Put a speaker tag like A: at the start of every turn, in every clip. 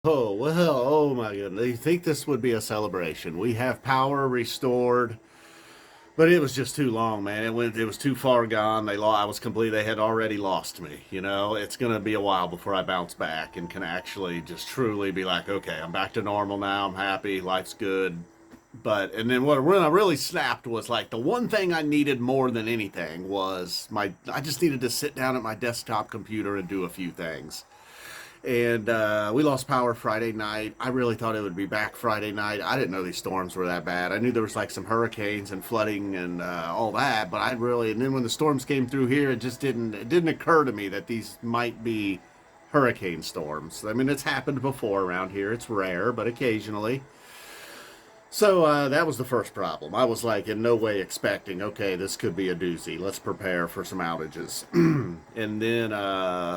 A: Oh, well, oh my goodness. You think this would be a celebration? We have power restored, but it was just too long, man. It was too far gone. I was complete. They had already lost me. It's going to be a while before I bounce back and can actually just truly be like, okay, I'm back to normal now. I'm happy. Life's good. And then when I really snapped was like the one thing I needed more than anything was I just needed to sit down at my desktop computer and do a few things. And we lost power Friday night. I really thought it would be back Friday night. I didn't know these storms were that bad. I knew there was like some hurricanes and flooding and all that, but and then when the storms came through here, it didn't occur to me that these might be hurricane storms. I mean, it's happened before around here. It's rare, but occasionally. So that was the first problem. I was like in no way expecting, okay, this could be a doozy. Let's prepare for some outages. And then,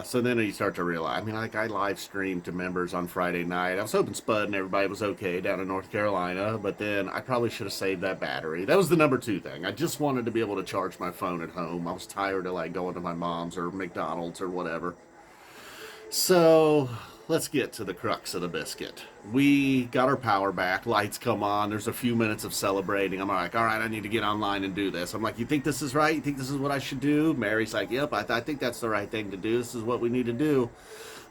A: so then you start to realize, I mean, like I live streamed to members on Friday night. I was hoping Spud and everybody was okay down in North Carolina, but then I probably should have saved that battery. That was the number two thing. I just wanted to be able to charge my phone at home. I was tired of like going to my mom's or McDonald's or whatever. So let's get to the crux of the biscuit. We got our power back. Lights come on. There's a few minutes of celebrating. I'm like, all right, I need to get online and do this. I'm like, you think this is right? You think this is what I should do? Mary's like, yep, I think that's the right thing to do. This is what we need to do.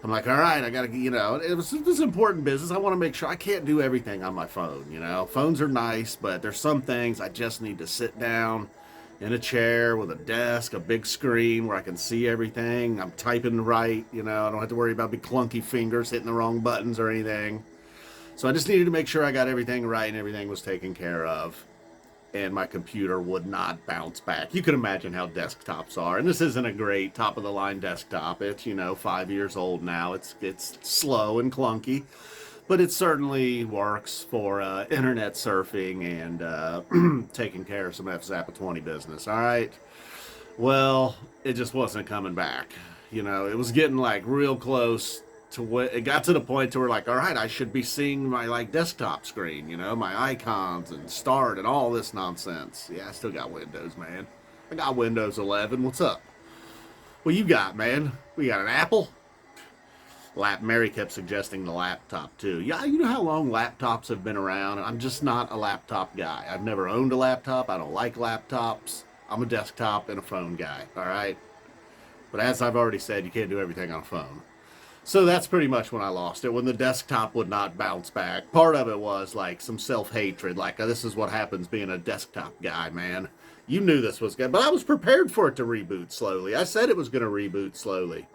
A: I'm like, all right, I got to, it was important business. I want to make sure I can't do everything on my phone. Phones are nice, but there's some things I just need to sit down in a chair with a desk, a big screen where I can see everything. I'm typing right, I don't have to worry about big clunky fingers hitting the wrong buttons or anything. So I just needed to make sure I got everything right and everything was taken care of. And my computer would not bounce back. You can imagine how desktops are. And this isn't a great top of the line desktop. It's, 5 years old now. It's slow and clunky, but it certainly works for internet surfing and taking care of some FZAPA 20 business. All right. Well, it just wasn't coming back. It was getting like real close to what it got to the point to where like, all right, I should be seeing my like desktop screen, my icons and start and all this nonsense. Yeah, I still got Windows, man. I got Windows 11. What's up? What you got, man? We got an Apple? Mary kept suggesting the laptop too. Yeah, you know how long laptops have been around? I'm just not a laptop guy. I've never owned a laptop. I don't like laptops. I'm a desktop and a phone guy, all right? But as I've already said, you can't do everything on a phone. So that's pretty much when I lost it, when the desktop would not bounce back. Part of it was like some self-hatred, like this is what happens being a desktop guy, man. You knew this was good, but I was prepared for it to reboot slowly. I said it was going to reboot slowly.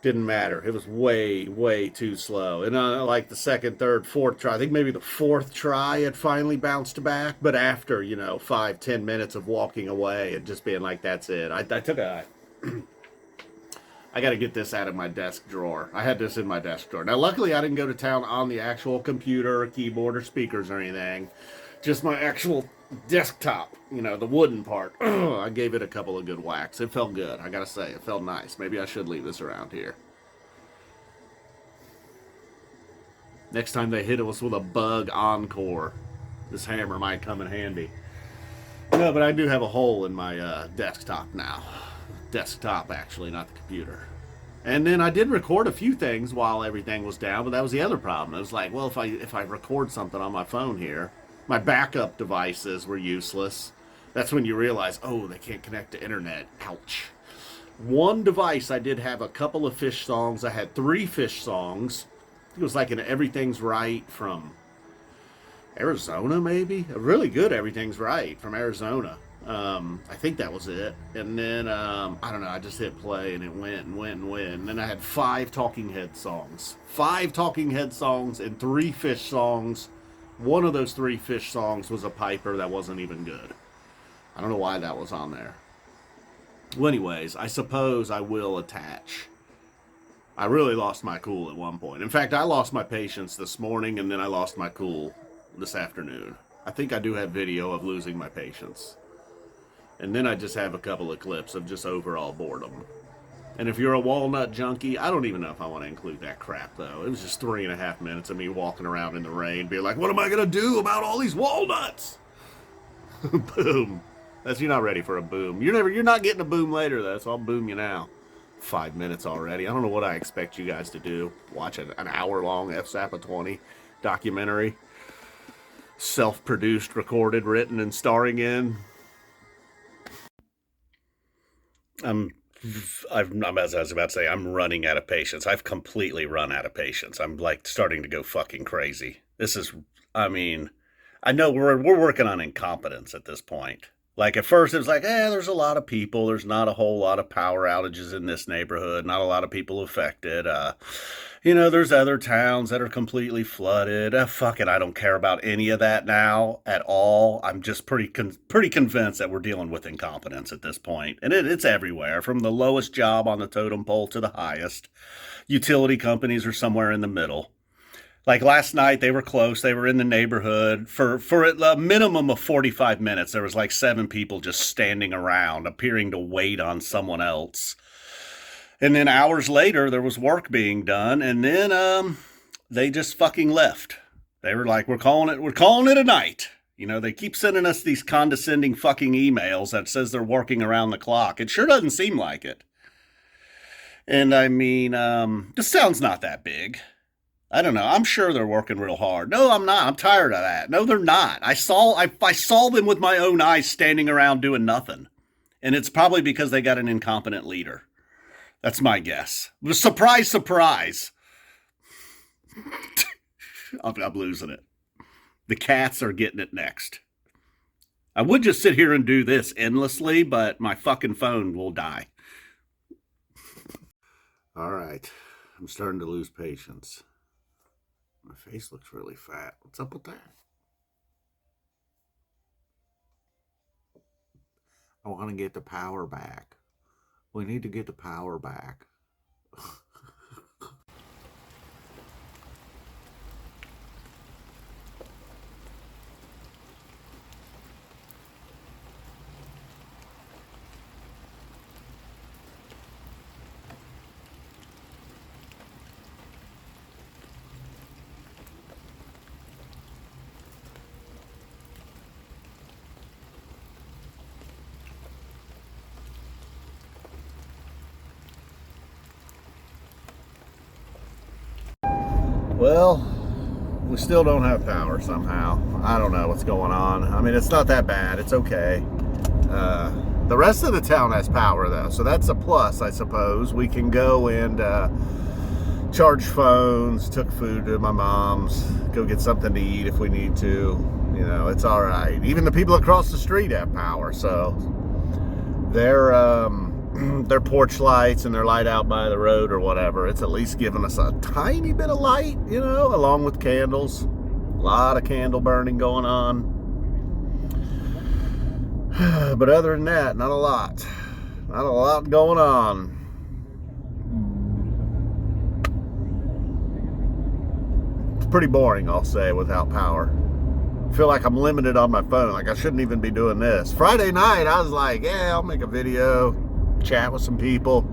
A: Didn't matter. It was way, way too slow. And like the second, third, fourth try, I think maybe the fourth try it finally bounced back. But after, 5, 10 minutes of walking away and just being like, that's it. I took a I got to get this out of my desk drawer. I had this in my desk drawer. Now, luckily, I didn't go to town on the actual computer, or keyboard, or speakers or anything. Just my actual desktop, the wooden part. I gave it a couple of good whacks. It felt good. I got to say, it felt nice. Maybe I should leave this around here. Next time they hit us with a bug encore, this hammer might come in handy. No, but I do have a hole in my desktop now. Desktop, actually, not the computer. And then I did record a few things while everything was down, but that was the other problem. It was like, well, if I record something on my phone here, my backup devices were useless. That's when you realize, oh, they can't connect to internet. Ouch. One device, I did have a couple of Fish songs. I had 3 Fish songs. It was like an Everything's Right from Arizona, maybe? A really good Everything's Right from Arizona. I think that was it. And then, I don't know, I just hit play and it went and went and went. And then I had 5 Talking Head songs. 5 Talking Head songs and 3 Fish songs. One of those 3 Fish songs was a Piper that wasn't even good. I don't know why that was on there. Well, anyways, I suppose I will attach. I really lost my cool at one point. In fact, I lost my patience this morning and then I lost my cool this afternoon. I think I do have video of losing my patience. And then I just have a couple of clips of just overall boredom. And if you're a walnut junkie, I don't even know if I want to include that crap, though. It was just 3.5 minutes of me walking around in the rain, being like, what am I going to do about all these walnuts? Boom. You're not ready for a boom. You're not getting a boom later, though, so I'll boom you now. 5 minutes already. I don't know what I expect you guys to do. Watch an hour-long FSAPA 20 documentary. Self-produced, recorded, written, and starring in. As I was about to say, I'm running out of patience. I've completely run out of patience. I'm like starting to go fucking crazy. This is, I mean, I know we're working on incompetence at this point. Like at first it was like, there's a lot of people. There's not a whole lot of power outages in this neighborhood. Not a lot of people affected. There's other towns that are completely flooded. Fuck it, I don't care about any of that now at all. I'm just pretty convinced that we're dealing with incompetence at this point, and it's everywhere, from the lowest job on the totem pole to the highest. Utility companies are somewhere in the middle. Like last night, they were close. They were in the neighborhood for a minimum of 45 minutes. There was like 7 people just standing around, appearing to wait on someone else. And then hours later, there was work being done, and then they just fucking left. They were like, "We're calling it a night." They keep sending us these condescending fucking emails that says they're working around the clock. It sure doesn't seem like it. And I mean, this town's not that big. I don't know. I'm sure they're working real hard. No, I'm not. I'm tired of that. No, they're not. I saw them with my own eyes standing around doing nothing. And it's probably because they got an incompetent leader. That's my guess. Surprise, surprise. I'm losing it. The cats are getting it next. I would just sit here and do this endlessly, but my fucking phone will die. All right. I'm starting to lose patience. My face looks really fat. What's up with that? I want to get the power back. We need to get the power back. Well, we still don't have power somehow. I don't know what's going on. I mean, it's not that bad. It's okay. The rest of the town has power, though, so that's a plus, I suppose. We can go and charge phones, took food to my mom's, go get something to eat if we need to. It's all right. Even the people across the street have power, so their porch lights and their light out by the road or whatever, it's at least giving us a tiny bit of light, along with candles. A lot of candle burning going on. But other than that, not a lot. Not a lot going on. It's pretty boring, I'll say, without power. I feel like I'm limited on my phone. Like I shouldn't even be doing this. Friday night, I was like, I'll make a video, chat with some people.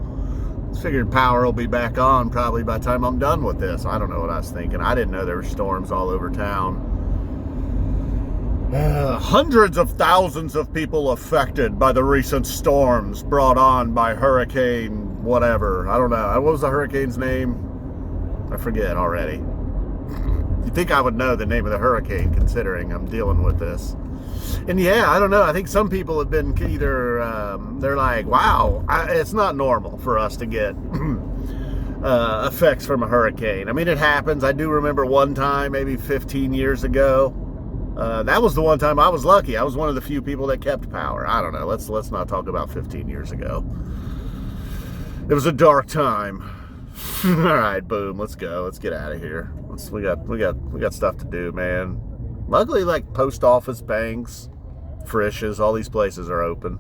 A: Figured power will be back on probably by the time I'm done with this. I don't know what I was thinking. I didn't know there were storms all over town. Hundreds of thousands of people affected by the recent storms brought on by hurricane whatever. I don't know. What was the hurricane's name? I forget already. You'd think I would know the name of the hurricane considering I'm dealing with this. And yeah, I don't know. I think some people have been either, they're like, wow, it's not normal for us to get effects from a hurricane. I mean, it happens. I do remember one time, maybe 15 years ago. That was the one time I was lucky. I was one of the few people that kept power. I don't know. Let's not talk about 15 years ago. It was a dark time. All right, boom. Let's go. Let's get out of here. We got stuff to do, man. Luckily, like post office, banks, Frisch's, all these places are open.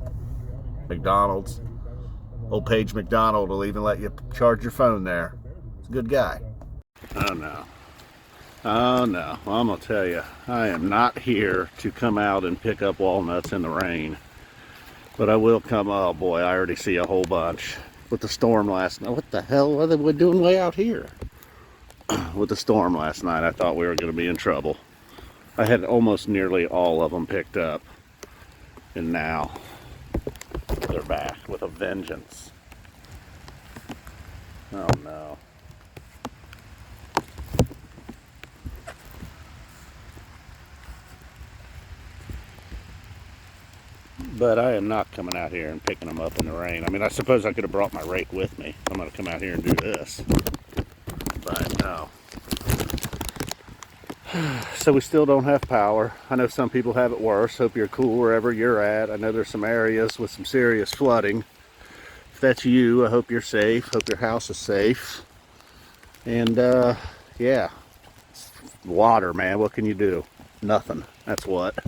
A: McDonald's. Old Page McDonald will even let you charge your phone there. He's a good guy. Oh no. Oh no. Well, I'm going to tell you, I am not here to come out and pick up walnuts in the rain. But I will come, oh boy, I already see a whole bunch. With the storm last night. What the hell are they doing way out here? With the storm last night, I thought we were going to be in trouble. I had almost nearly all of them picked up. And now they're back with a vengeance. Oh no. But I am not coming out here and picking them up in the rain. I mean, I suppose I could have brought my rake with me. I'm going to come out here and do this. But no. So we still don't have power. I know some people have it worse. Hope you're cool wherever you're at. I know there's some areas with some serious flooding. If that's you, I hope you're safe. Hope your house is safe. And yeah, water, man. What can you do? Nothing. That's what.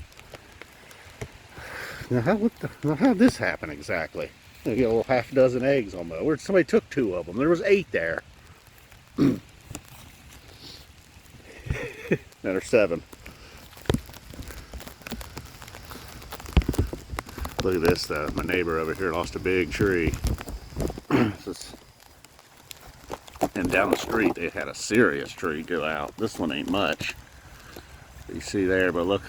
A: Now, how did this happen exactly? You get a half dozen eggs almost. Where somebody took 2 of them. There was 8 there. Now there's 7. Look at this though. My neighbor over here lost a big tree. And down the street they had a serious tree go out. This one ain't much. You see there, but look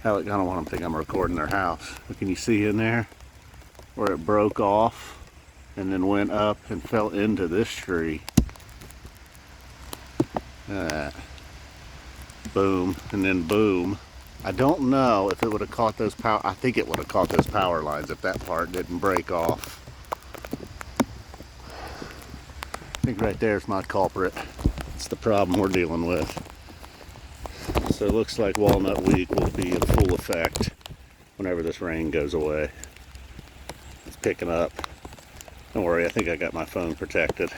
A: how it, I don't want them to think I'm recording their house. But can you see in there where it broke off and then went up and fell into this tree? Boom, and then boom. I don't know if it would have caught those power. I think it would have caught those power lines if that part didn't break off. I think right there's my culprit. It's the problem we're dealing with. So it looks like Walnut Week will be in full effect whenever this rain goes away. It's picking up. Don't worry, I think I got my phone protected.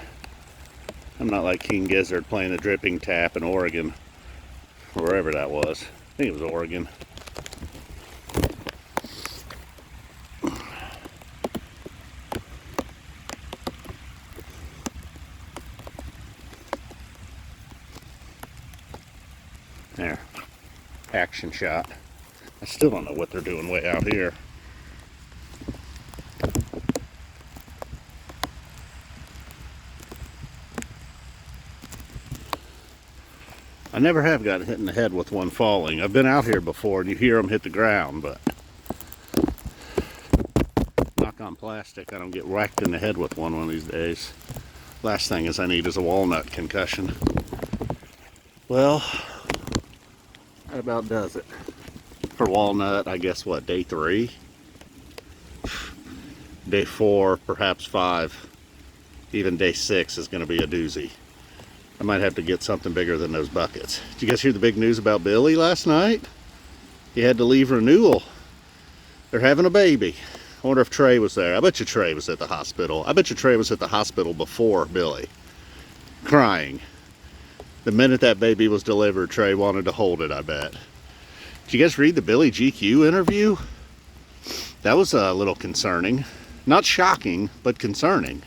A: I'm not like King Gizzard playing the dripping tap in Oregon, or wherever that was. I think it was Oregon. There, action shot. I still don't know what they're doing way out here. I never have got hit in the head with one falling. I've been out here before and you hear them hit the ground, but knock on plastic, I don't get whacked in the head with one of these days. Last thing is I need is a walnut concussion. Well, that about does it. For walnut, I guess what, day 3? Day 4, perhaps 5. Even day 6 is going to be a doozy. I might have to get something bigger than those buckets. Did you guys hear the big news about Billy last night? He had to leave renewal. They're having a baby. I wonder if Trey was there. I bet you Trey was at the hospital. I bet you Trey was at the hospital before Billy. Crying. The minute that baby was delivered, Trey wanted to hold it, I bet. Did you guys read the Billy GQ interview? That was a little concerning. Not shocking, but concerning.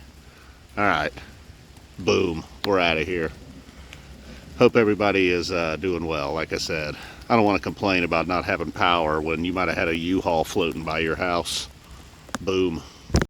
A: All right. Boom. We're out of here. Hope everybody is doing well. Like I said, I don't want to complain about not having power when you might have had a U-Haul floating by your house. Boom.